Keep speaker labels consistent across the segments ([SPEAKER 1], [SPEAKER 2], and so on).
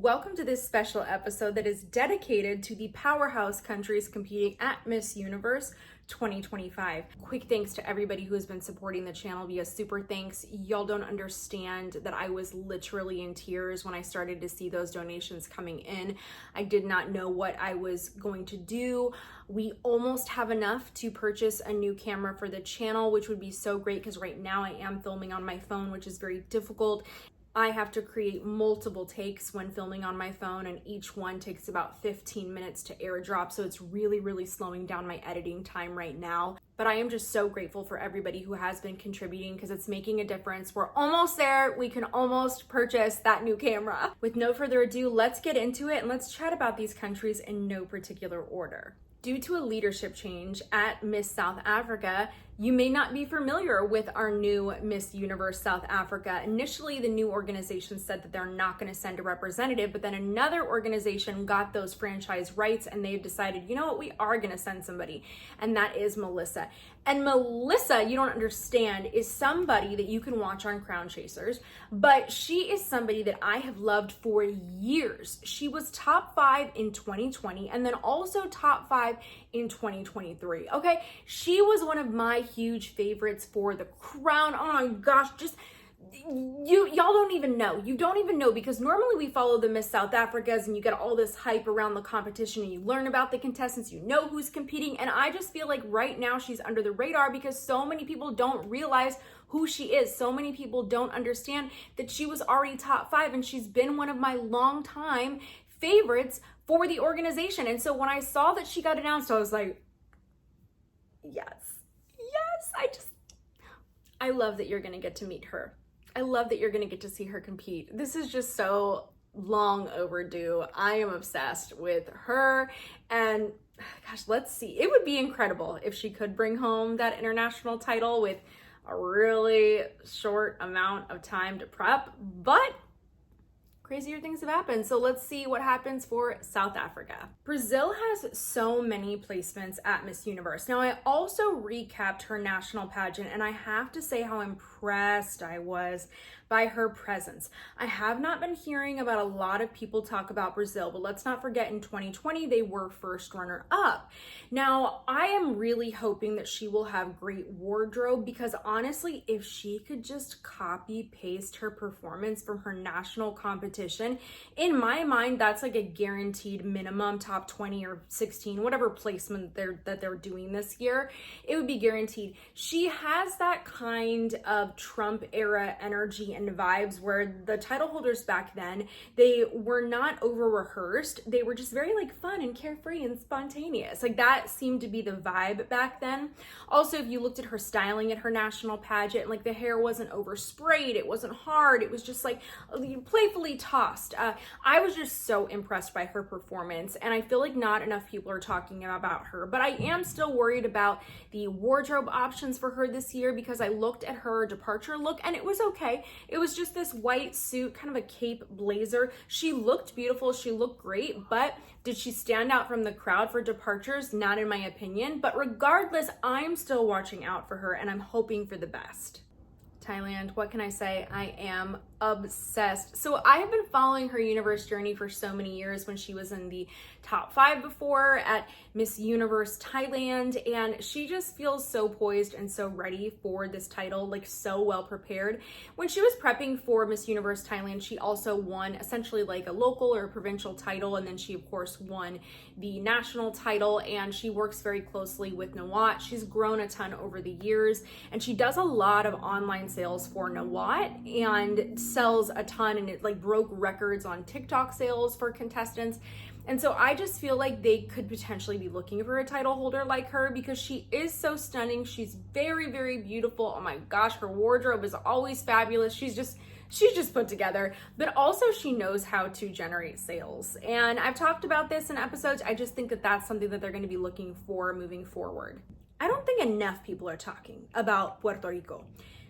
[SPEAKER 1] Welcome to this special episode that is dedicated to the Powerhouse countries competing at Miss Universe 2025. Quick thanks to everybody who has been supporting the channel via super thanks. Y'all don't understand that I was literally in tears when I started to see those donations coming in. I did not know what I was going to do. We almost have enough to purchase a new camera for the channel, which would be so great because right now I am filming on my phone, which is very difficult. I have to create multiple takes when filming on my phone, and each one takes about 15 minutes to airdrop. So it's really slowing down my editing time right now. But I am just so grateful for everybody who has been contributing because it's making a difference. We're almost there. We can almost purchase that new camera. With no further ado, let's get into it and let's chat about these countries in no particular order. Due to a leadership change at Miss South Africa, you may not be familiar with our new Miss Universe South Africa. Initially, the new organization said that they're not going to send a representative, but then another organization got those franchise rights and they've decided, you know what, we are going to send somebody, and that is Melissa. And Melissa, you don't understand, is somebody that you can watch on Crown Chasers, but she is somebody that I have loved for years. She was top 5 in 2020 and then also top 5 in 2023. Okay, she was one of my huge favorites for the crown. Oh my gosh, just y'all don't even know. You don't even know, because normally we follow the Miss South Africas and you get all this hype around the competition and you learn about the contestants, you know who's competing, and I just feel like right now she's under the radar because so many people don't realize who she is. So many people don't understand that she was already top 5 and she's been one of my longtime favorites for the organization. And so when I saw that she got announced, I was like, yes, I love that you're gonna get to meet her. I love that you're gonna get to see her compete. This is just so long overdue. I am obsessed with her, and gosh, let's see. It would be incredible if she could bring home that international title with a really short amount of time to prep, but crazier things have happened. So let's see what happens for South Africa. Brazil has so many placements at Miss Universe. Now, I also recapped her national pageant, and I have to say how impressed I was by her presence. I have not been hearing about a lot of people talk about Brazil, but let's not forget in 2020, they were first runner up. Now, I am really hoping that she will have great wardrobe, because honestly, if she could just copy paste her performance from her national competition, in my mind, that's like a guaranteed minimum top 20 or 16, whatever placement that they're doing this year. It would be guaranteed. She has that kind of Trump era energy and vibes where the title holders back then, they were not over rehearsed. They were just very like fun and carefree and spontaneous. Like that seemed to be the vibe back then. Also, if you looked at her styling at her national pageant, like the hair wasn't oversprayed, it wasn't hard, it was just like playfully tossed. I was just so impressed by her performance, and I feel like not enough people are talking about her, but I am still worried about the wardrobe options for her this year, because I looked at her departure look and it was okay. It was just this white suit, kind of a cape blazer. She looked beautiful, she looked great, but did she stand out from the crowd for departures? Not in my opinion, but regardless, I'm still watching out for her and I'm hoping for the best. Thailand, what can I say? I am obsessed. So I have been following her universe journey for so many years. When she was in the top 5 before at Miss Universe Thailand, and she just feels so poised and so ready for this title, like so well prepared. When she was prepping for Miss Universe Thailand, she also won essentially like a local or provincial title, and then she of course won the national title, and she works very closely with Nawat. She's grown a ton over the years, and she does a lot of online sales for Nawat and sells a ton, and it like broke records on TikTok sales for contestants. And so I just feel like they could potentially be looking for a title holder like her, because she is so stunning. She's very beautiful. Oh my gosh, her wardrobe is always fabulous. She's just put together, but also she knows how to generate sales. And I've talked about this in episodes. I just think that that's something that they're going to be looking for moving forward. I don't think enough people are talking about Puerto Rico.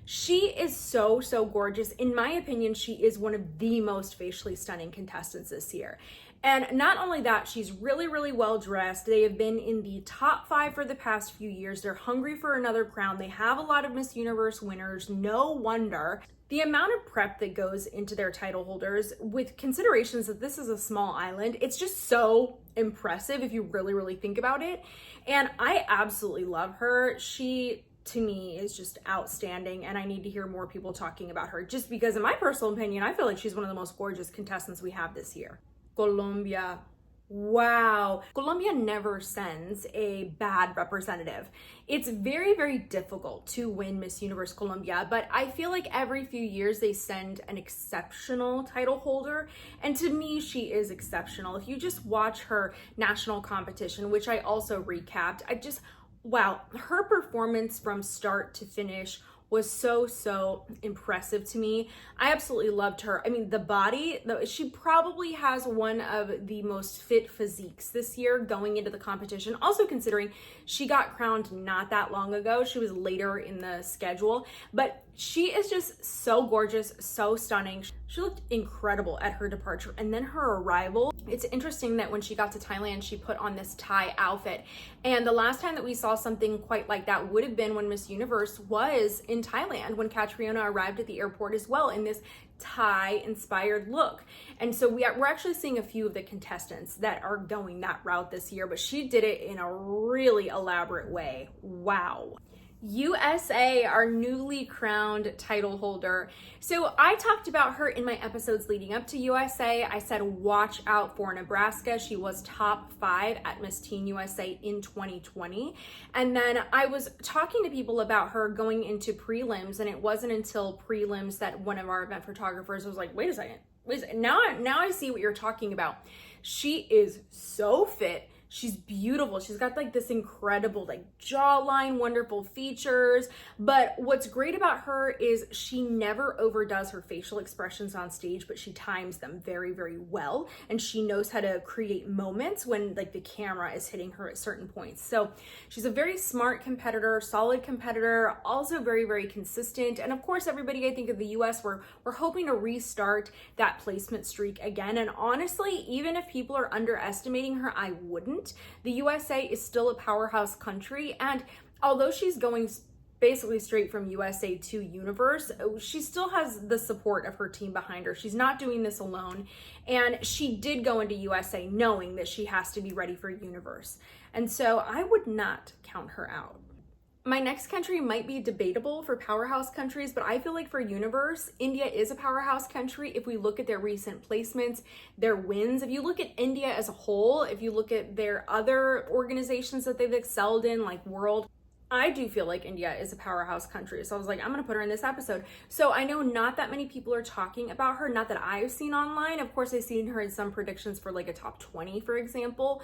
[SPEAKER 1] She is so gorgeous. In my opinion, she is one of the most facially stunning contestants this year. And not only that, she's really well dressed. They have been in the top 5 for the past few years. They're hungry for another crown. They have a lot of Miss Universe winners. No wonder. The amount of prep that goes into their title holders with considerations that this is a small island, it's just so impressive if you really, really think about it. And I absolutely love her. She, to me, is just outstanding, and I need to hear more people talking about her just because, in my personal opinion, I feel like she's one of the most gorgeous contestants we have this year. Colombia. Wow. Colombia never sends a bad representative. It's very, very difficult to win Miss Universe Colombia, but I feel like every few years they send an exceptional title holder. And to me, she is exceptional. If you just watch her national competition, which I also recapped, wow, her performance from start to finish was so impressive to me. I absolutely loved her. I mean, the body, she probably has one of the most fit physiques this year going into the competition. Also considering she got crowned not that long ago. She was later in the schedule, but she is just so gorgeous, so stunning. She looked incredible at her departure and then her arrival. It's interesting that when she got to Thailand, she put on this Thai outfit. And the last time that we saw something quite like that would have been when Miss Universe was in Thailand, when Catriona arrived at the airport as well in this Thai inspired look. And so we're actually seeing a few of the contestants that are going that route this year, but she did it in a really elaborate way. Wow. USA, our newly crowned title holder. So I talked about her in my episodes leading up to USA. I said, watch out for Nebraska. She was top 5 at Miss Teen USA in 2020. And then I was talking to people about her going into prelims, and it wasn't until prelims that one of our event photographers was like, wait a second. Now I see what you're talking about. She is so fit. She's beautiful. She's got like this incredible like jawline, wonderful features. But what's great about her is she never overdoes her facial expressions on stage, but she times them very, very well. And she knows how to create moments when like the camera is hitting her at certain points. So she's a very smart competitor, solid competitor, also very, very consistent. And of course, everybody, I think of the US, we're hoping to restart that placement streak again. And honestly, even if people are underestimating her, I wouldn't. The USA is still a powerhouse country, and although she's going basically straight from USA to Universe, she still has the support of her team behind her. She's not doing this alone, and she did go into USA knowing that she has to be ready for Universe, and so I would not count her out. My next country might be debatable for powerhouse countries, but I feel like for Universe, India is a powerhouse country. If we look at their recent placements, their wins, if you look at India as a whole, if you look at their other organizations that they've excelled in, like World, I do feel like India is a powerhouse country. So I was like, I'm going to put her in this episode. So I know not that many people are talking about her, not that I've seen online. Of course, I've seen her in some predictions for like a top 20, for example.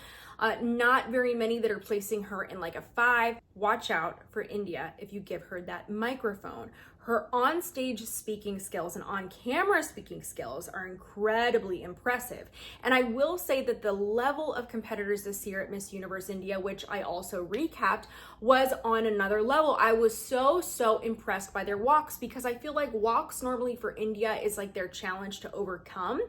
[SPEAKER 1] Not very many that are placing her in like a 5. Watch out for India if you give her that microphone. Her on-stage speaking skills and on-camera speaking skills are incredibly impressive. And I will say that the level of competitors this year at Miss Universe India, which I also recapped, was on another level. I was so impressed by their walks, because I feel like walks normally for India is like their challenge to overcome.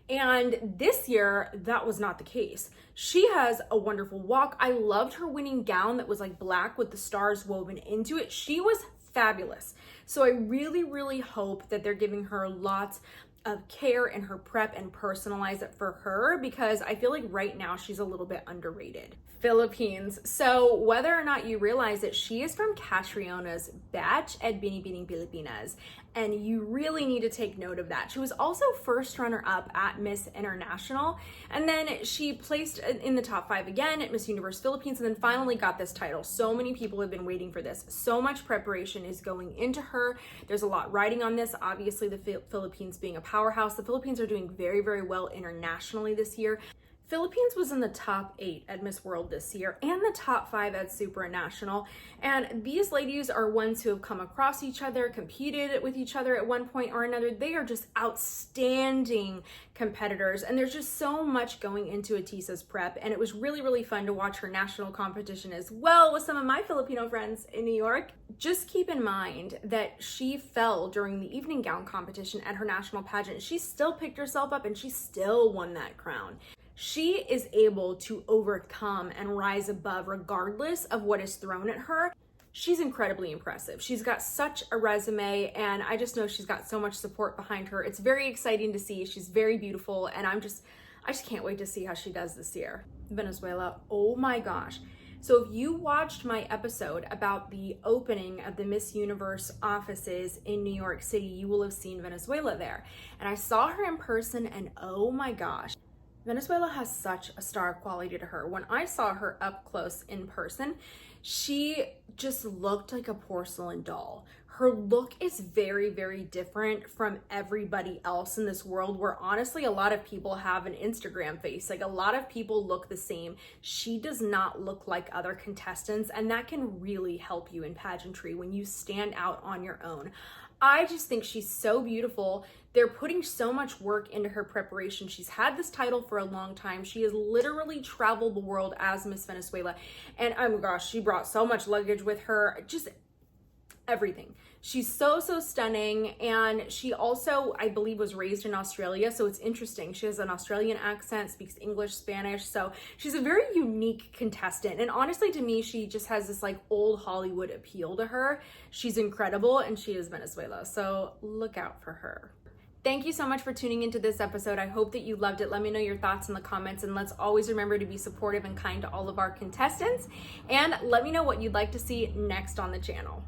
[SPEAKER 1] And this year, that was not the case. She has a wonderful walk. I loved her winning gown that was like black with the stars woven into it. She was fabulous. So I really hope that they're giving her lots of care in her prep and personalize it for her, because I feel like right now she's a little bit underrated. Philippines. So whether or not you realize that she is from Catriona's batch at Binibining Pilipinas, and you really need to take note of that. She was also first runner-up at Miss International, and then she placed in the top 5 again at Miss Universe Philippines, and then finally got this title. So many people have been waiting for this. So much preparation is going into her. There's a lot riding on this. Obviously, the Philippines being a powerhouse, the Philippines are doing very well internationally this year. Philippines was in the top 8 at Miss World this year and the top 5 at Supranational. And these ladies are ones who have come across each other, competed with each other at one point or another. They are just outstanding competitors. And there's just so much going into Atisa's prep. And it was really fun to watch her national competition as well with some of my Filipino friends in New York. Just keep in mind that she fell during the evening gown competition at her national pageant. She still picked herself up and she still won that crown. She is able to overcome and rise above regardless of what is thrown at her. she's incredibly impressive. She's got such a resume, and I just know she's got so much support behind her. It's very exciting to see. She's very beautiful, and I just can't wait to see how she does this year. Venezuela, oh my gosh. So if you watched my episode about the opening of the Miss Universe offices in New York City, you will have seen Venezuela there. And I saw her in person, and oh my gosh, Venezuela has such a star quality to her. When I saw her up close in person, she just looked like a porcelain doll. Her look is very, very different from everybody else in this world, where honestly, a lot of people have an Instagram face. Like, a lot of people look the same. She does not look like other contestants, and that can really help you in pageantry when you stand out on your own. I just think she's so beautiful. They're putting so much work into her preparation. She's had this title for a long time. She has literally traveled the world as Miss Venezuela. And oh my gosh, she brought so much luggage with her, just everything. She's so stunning. And she also, I believe, was raised in Australia. So it's interesting. She has an Australian accent, speaks English, Spanish. So she's a very unique contestant. And honestly, to me, she just has this like old Hollywood appeal to her. She's incredible, and she is Venezuela. So look out for her. Thank you so much for tuning into this episode. I hope that you loved it. Let me know your thoughts in the comments, and let's always remember to be supportive and kind to all of our contestants. And let me know what you'd like to see next on the channel.